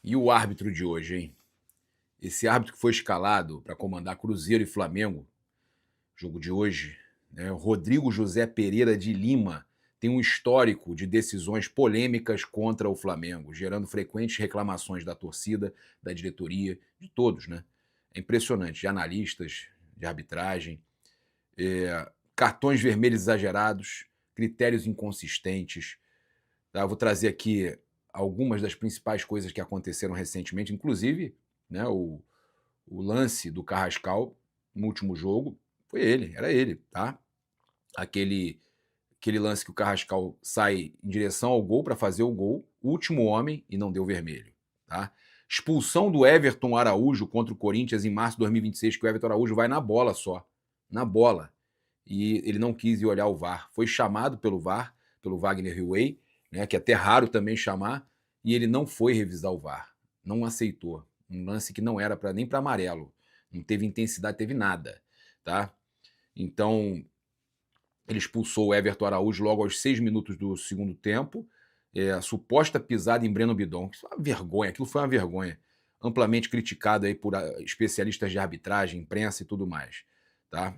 E o árbitro de hoje, hein? Esse árbitro que foi escalado para comandar Cruzeiro e Flamengo, jogo de hoje, né? Rodrigo José Pereira de Lima, tem um histórico de decisões polêmicas contra o Flamengo, gerando frequentes reclamações da torcida, da diretoria, de todos, né? É impressionante, de analistas, de arbitragem, cartões vermelhos exagerados, critérios inconsistentes. Tá? Eu vou trazer aqui algumas das principais coisas que aconteceram recentemente, inclusive, né, o lance do Carrascal no último jogo foi ele, era ele, tá? Aquele lance que o Carrascal sai em direção ao gol para fazer o gol, último homem e não deu vermelho, tá? Expulsão do Everton Araújo contra o Corinthians em março de 2026, que o Everton Araújo vai na bola só, na bola. E ele não quis ir olhar o VAR. Foi chamado pelo VAR, pelo Wagner Hillway, né, que é até raro também chamar, e ele não foi revisar o VAR. Não aceitou. Um lance que não era nem para amarelo. Não teve intensidade, teve nada, tá? Então, ele expulsou o Everton Araújo logo aos 6 minutos do segundo tempo. A suposta pisada em Breno Bidon. Isso é uma vergonha, aquilo foi uma vergonha. Amplamente criticado aí por especialistas de arbitragem, imprensa e tudo mais. Tá?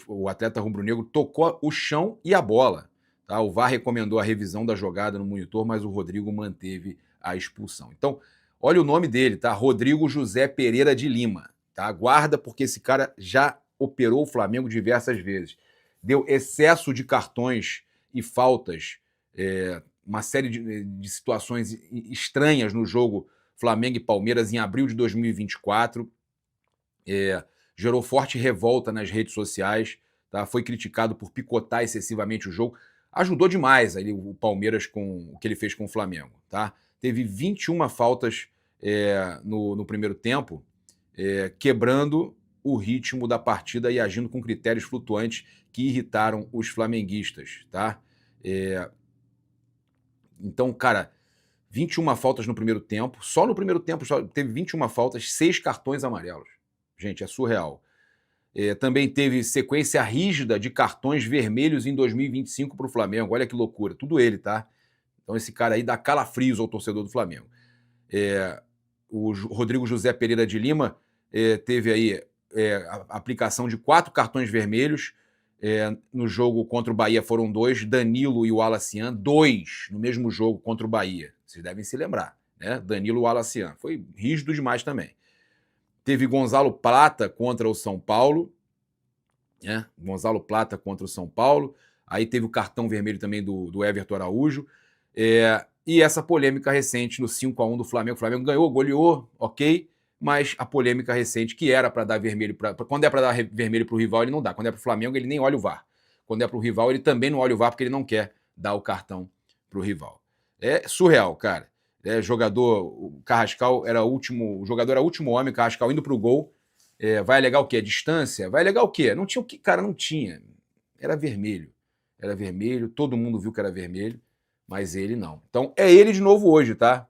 O atleta rubro-negro tocou o chão e a bola. Tá? O VAR recomendou a revisão da jogada no monitor, mas o Rodrigo manteve a expulsão. Então, olha o nome dele, tá? Rodrigo José Pereira de Lima. Tá? Guarda, porque esse cara já operou o Flamengo diversas vezes. Deu excesso de cartões e faltas, uma série de situações estranhas no jogo Flamengo e Palmeiras em abril de 2024. Gerou forte revolta nas redes sociais, tá? Foi criticado por picotar excessivamente o jogo. Ajudou demais ali o Palmeiras com o que ele fez com o Flamengo. Tá? Teve 21 faltas no primeiro tempo, quebrando o ritmo da partida e agindo com critérios flutuantes que irritaram os flamenguistas. Tá? Então, cara, 21 faltas no primeiro tempo. Só no primeiro tempo teve 21 faltas, 6 cartões amarelos. Gente, é surreal. Também teve sequência rígida de cartões vermelhos em 2025 para o Flamengo. Olha que loucura. Tudo ele, tá? Então esse cara aí dá calafrios ao torcedor do Flamengo. O Rodrigo José Pereira de Lima teve aí a aplicação de 4 cartões vermelhos. No jogo contra o Bahia foram 2, Danilo e o Alacian, 2 no mesmo jogo contra o Bahia. Vocês devem se lembrar, né? Danilo e o Alacian. Foi rígido demais também. Teve Gonzalo Plata contra o São Paulo, né? Gonzalo Plata contra o São Paulo. Aí teve o cartão vermelho também do Everton Araújo. E essa polêmica recente no 5-1 do Flamengo. O Flamengo ganhou, goleou, ok, mas a polêmica recente que era para dar vermelho, quando é para dar vermelho para o rival, ele não dá. Quando é para o Flamengo, ele nem olha o VAR. Quando é para o rival, ele também não olha o VAR porque ele não quer dar o cartão para o rival. É surreal, cara. O Carrascal era o jogador era o último homem, o Carrascal indo para o gol. Vai alegar o quê? Distância? Vai alegar o quê? Não tinha o que, cara, não tinha. Era vermelho. Era vermelho, todo mundo viu que era vermelho, mas ele não. Então é ele de novo hoje, tá?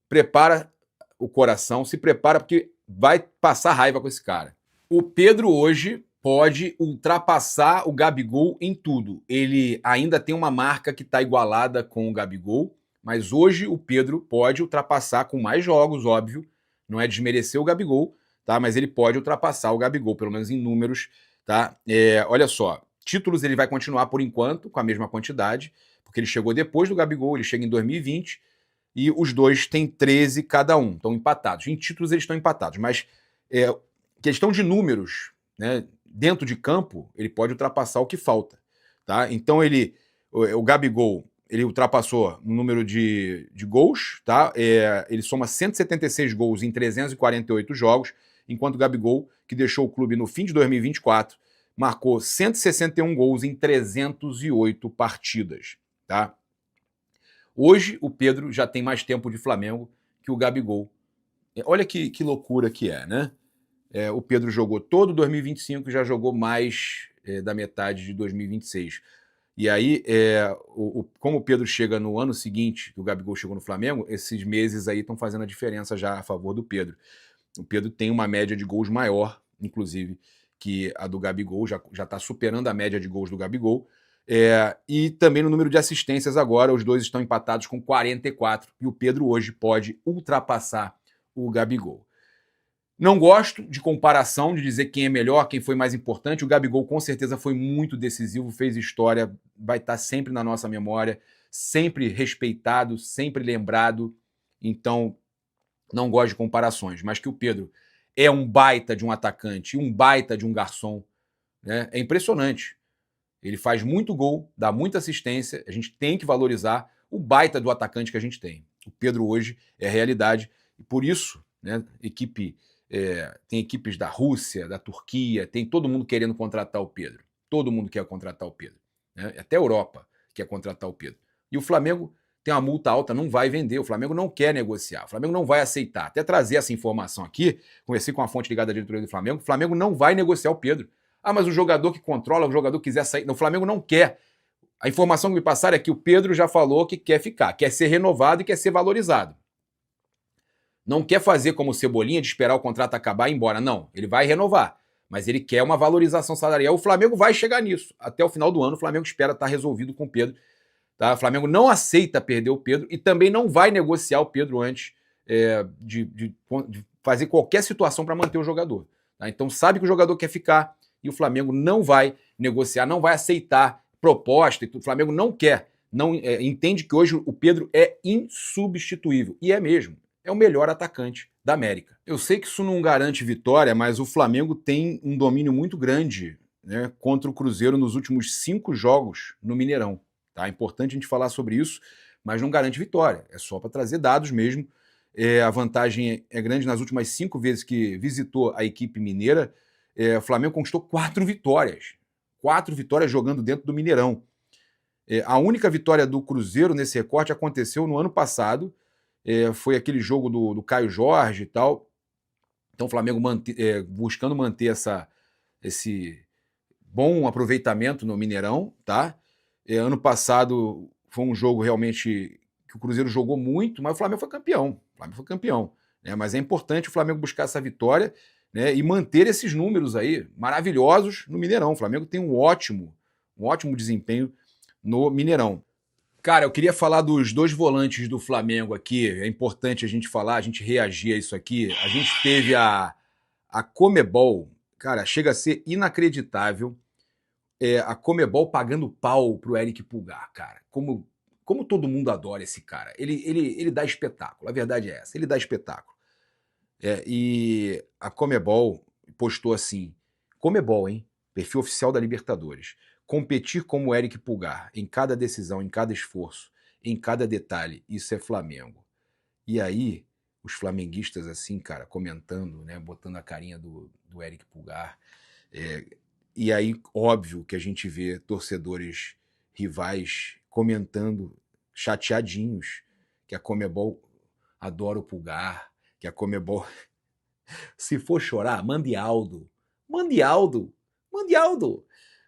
Prepara o coração, se prepara porque vai passar raiva com esse cara. O Pedro hoje pode ultrapassar o Gabigol em tudo. Ele ainda tem uma marca que está igualada com o Gabigol, mas hoje o Pedro pode ultrapassar com mais jogos, óbvio. Não é desmerecer o Gabigol, tá? Mas ele pode ultrapassar o Gabigol, pelo menos em números, tá? Olha só, títulos ele vai continuar por enquanto com a mesma quantidade, porque ele chegou depois do Gabigol, ele chega em 2020 e os dois têm 13 cada um, estão empatados. Em títulos eles estão empatados, mas questão de números, né? Dentro de campo, ele pode ultrapassar o que falta, tá? Então o Gabigol, ele ultrapassou no número de gols, tá? Ele soma 176 gols em 348 jogos, enquanto o Gabigol, que deixou o clube no fim de 2024, marcou 161 gols em 308 partidas, tá? Hoje, o Pedro já tem mais tempo de Flamengo que o Gabigol. Olha que loucura que é, né? O Pedro jogou todo 2025 e já jogou mais da metade de 2026. E aí, como o Pedro chega no ano seguinte que o Gabigol chegou no Flamengo, esses meses aí estão fazendo a diferença já a favor do Pedro. O Pedro tem uma média de gols maior, inclusive, que a do Gabigol, já está superando a média de gols do Gabigol. E também no número de assistências agora, os dois estão empatados com 44 e o Pedro hoje pode ultrapassar o Gabigol. Não gosto de comparação, de dizer quem é melhor, quem foi mais importante. O Gabigol com certeza foi muito decisivo, fez história, vai estar sempre na nossa memória, sempre respeitado, sempre lembrado. Então, não gosto de comparações, mas que o Pedro é um baita de um atacante, um baita de um garçom, né? É impressionante. Ele faz muito gol, dá muita assistência, a gente tem que valorizar o baita do atacante que a gente tem. O Pedro hoje é realidade, e por isso, né, tem equipes da Rússia, da Turquia, tem todo mundo querendo contratar o Pedro. Todo mundo quer contratar o Pedro. Né? Até a Europa quer contratar o Pedro. E o Flamengo tem uma multa alta, não vai vender. O Flamengo não quer negociar. O Flamengo não vai aceitar. Até trazer essa informação aqui, conversei com a fonte ligada à diretoria do Flamengo, o Flamengo não vai negociar o Pedro. Ah, mas o jogador que controla, o jogador quiser sair. Não, o Flamengo não quer. A informação que me passaram é que o Pedro já falou que quer ficar, quer ser renovado e quer ser valorizado. Não quer fazer como o Cebolinha de esperar o contrato acabar e ir embora. Não, ele vai renovar. Mas ele quer uma valorização salarial. O Flamengo vai chegar nisso. Até o final do ano, o Flamengo espera estar resolvido com o Pedro. Tá? O Flamengo não aceita perder o Pedro e também não vai negociar o Pedro antes de fazer qualquer situação para manter o jogador. Tá? Então sabe que o jogador quer ficar e o Flamengo não vai negociar, não vai aceitar proposta. O Flamengo não quer, entende que hoje o Pedro é insubstituível. E é mesmo. É o melhor atacante da América. Eu sei que isso não garante vitória, mas o Flamengo tem um domínio muito grande, né, contra o Cruzeiro nos últimos 5 jogos no Mineirão. Tá? É importante a gente falar sobre isso, mas não garante vitória. É só para trazer dados mesmo. A vantagem é grande nas últimas 5 vezes que visitou a equipe mineira. O Flamengo conquistou 4 vitórias. 4 vitórias jogando dentro do Mineirão. A única vitória do Cruzeiro nesse recorte aconteceu no ano passado. Foi aquele jogo do Caio Jorge e tal. Então o Flamengo buscando manter esse bom aproveitamento no Mineirão, tá? Ano passado foi um jogo realmente que o Cruzeiro jogou muito, mas o Flamengo foi campeão. O Flamengo foi campeão, né? Mas é importante o Flamengo buscar essa vitória, né, e manter esses números aí maravilhosos no Mineirão. O Flamengo tem um ótimo desempenho no Mineirão. Cara, eu queria falar dos 2 volantes do Flamengo aqui. É importante a gente falar, a gente reagir a isso aqui. A gente teve a Conmebol, cara, chega a ser inacreditável. A Conmebol pagando pau pro Eric Pulgar, cara. Como todo mundo adora esse cara. Ele dá espetáculo, a verdade é essa. Ele dá espetáculo. E a Conmebol postou assim, Conmebol, hein? Perfil oficial da Libertadores. Competir como o Eric Pulgar, em cada decisão, em cada esforço, em cada detalhe, isso é Flamengo. E aí, os flamenguistas assim, cara, comentando, né, botando a carinha do Eric Pulgar. E aí, óbvio que a gente vê torcedores rivais comentando, chateadinhos, que a Conmebol adora o Pulgar, que a Conmebol... Se for chorar, mande Aldo. Mande Aldo. Mande Aldo.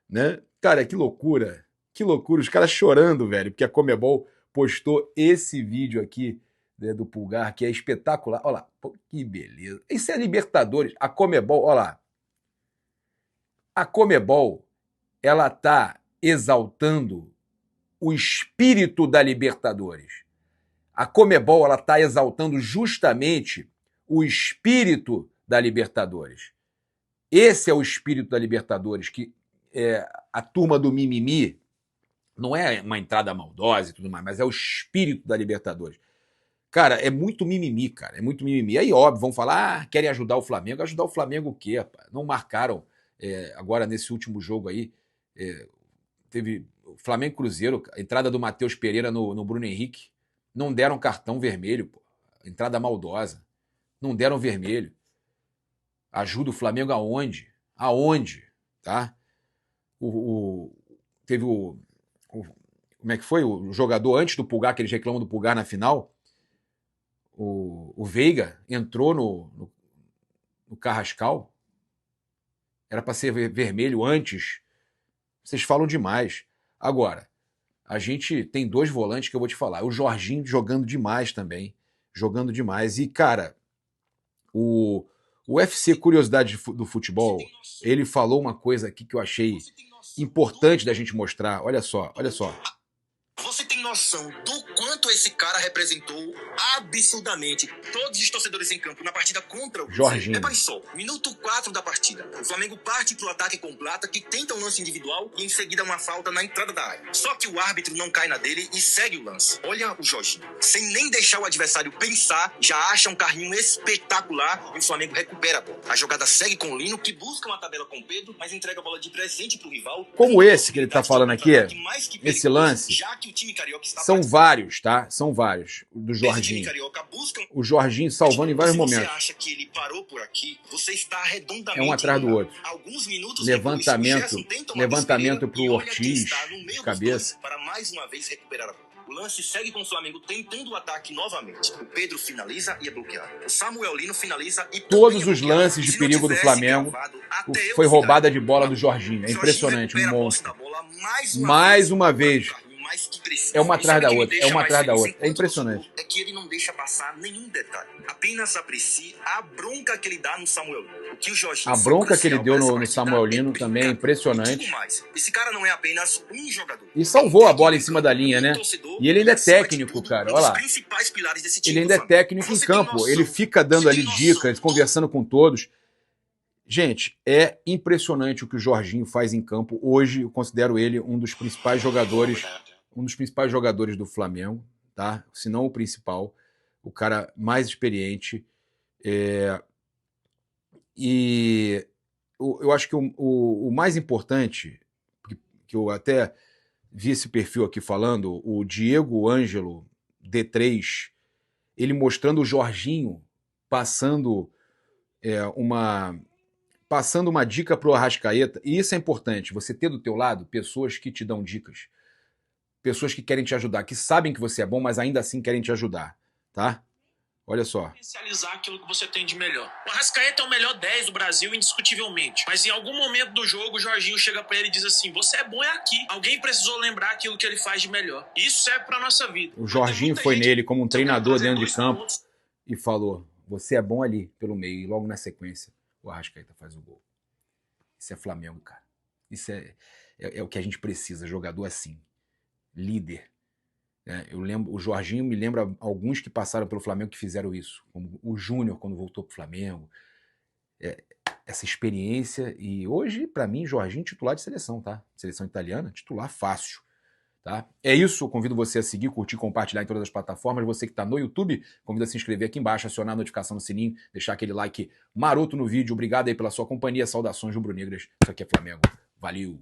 Né? Cara, que loucura. Que loucura. Os caras chorando, velho, porque a Conmebol postou esse vídeo aqui, né, do Pulgar, que é espetacular. Olha lá. Pô, que beleza. Isso é Libertadores. A Conmebol, olha lá. A Conmebol, ela tá exaltando o espírito da Libertadores. A Conmebol, ela tá exaltando justamente o espírito da Libertadores. Esse é o espírito da Libertadores, que a turma do mimimi não é uma entrada maldosa e tudo mais, mas é o espírito da Libertadores. Cara, é muito mimimi, cara, é muito mimimi. Aí, óbvio, vão falar, querem ajudar o Flamengo. Ajudar o Flamengo o quê, rapaz? Não marcaram, agora nesse último jogo aí, teve Flamengo e Cruzeiro, a entrada do Matheus Pereira no Bruno Henrique, não deram cartão vermelho, pô. Entrada maldosa. Não deram vermelho. Ajuda o Flamengo aonde? Aonde? Tá? Teve como é que foi? O jogador antes do Pulgar, que eles reclamam do Pulgar na final, o Veiga entrou no Carrascal. Era para ser vermelho antes. Vocês falam demais. Agora, a gente tem 2 volantes que eu vou te falar. O Jorginho jogando demais também. Jogando demais. E, cara, o O UFC Curiosidade do Futebol, ele falou uma coisa aqui que eu achei importante da gente mostrar. Olha só, olha só. Você tem noção do quanto esse cara representou absurdamente todos os torcedores em campo na partida contra o Jorginho. Repare só, minuto 4 da partida. O Flamengo parte pro ataque com Plata, que tenta um lance individual e em seguida uma falta na entrada da área. Só que o árbitro não cai na dele e segue o lance. Olha o Jorginho. Sem nem deixar o adversário pensar, já acha um carrinho espetacular e o Flamengo recupera a bola. A jogada segue com o Lino, que busca uma tabela com o Pedro, mas entrega a bola de presente pro rival. Como esse que ele tá falando aqui, esse lance... São vários, tá? São vários. Do Jorginho. O Jorginho salvando em vários momentos. Você acha que ele parou por aqui, você está redondamente é um atrás do outro. Alguns minutos levantamento pro Ortiz, de cabeça. Para mais uma vez recuperar a bola. O lance segue com o Flamengo tentando o ataque novamente. O Pedro finaliza e é bloqueado. O Samuel Lino finaliza e todos os lances de perigo do Flamengo foi roubada de bola do Jorginho. É impressionante, um monstro. Mais uma vez. É uma atrás da outra, é uma atrás da outra. É impressionante. É que ele não deixa passar nenhum detalhe. Apenas aprecie a bronca que ele dá no Samuel Lino. O que o Jorginho a bronca que ele deu no Samuel Lino também é impressionante. Esse cara não é apenas um jogador. E salvou a bola em cima da linha, né? E ele ainda é técnico, cara. Olha lá. Ele ainda é técnico em campo. Ele fica dando ali dicas, conversando com todos. Gente, é impressionante o que o Jorginho faz em campo. Hoje eu considero ele um dos principais jogadores do Flamengo, tá? Se não o principal, o cara mais experiente. E eu acho que o mais importante, que eu até vi esse perfil aqui falando, o Diego Ângelo D3, ele mostrando o Jorginho passando uma dica pro Arrascaeta, e isso é importante, você ter do teu lado pessoas que te dão dicas, pessoas que querem te ajudar, que sabem que você é bom, mas ainda assim querem te ajudar, tá? Olha só. Potencializar aquilo que você tem de melhor. O Arrascaeta é o melhor 10 do Brasil, indiscutivelmente. Mas em algum momento do jogo, o Jorginho chega pra ele e diz assim, você é bom é aqui. Alguém precisou lembrar aquilo que ele faz de melhor. Isso serve pra nossa vida. O Jorginho foi nele como um treinador dentro de campo e falou, você é bom ali, pelo meio. E logo na sequência, o Arrascaeta faz o gol. Isso é Flamengo, cara. Isso é o que a gente precisa, jogador assim. Líder. Eu lembro, o Jorginho me lembra alguns que passaram pelo Flamengo que fizeram isso, como o Júnior quando voltou pro Flamengo. Essa experiência, e hoje, para mim, Jorginho titular de seleção, tá? Seleção italiana, titular fácil, tá? É isso, eu convido você a seguir, curtir, compartilhar em todas as plataformas. Você que está no YouTube, convido a se inscrever aqui embaixo, acionar a notificação no sininho, deixar aquele like maroto no vídeo. Obrigado aí pela sua companhia, saudações rubro-negras. Isso aqui é Flamengo. Valeu!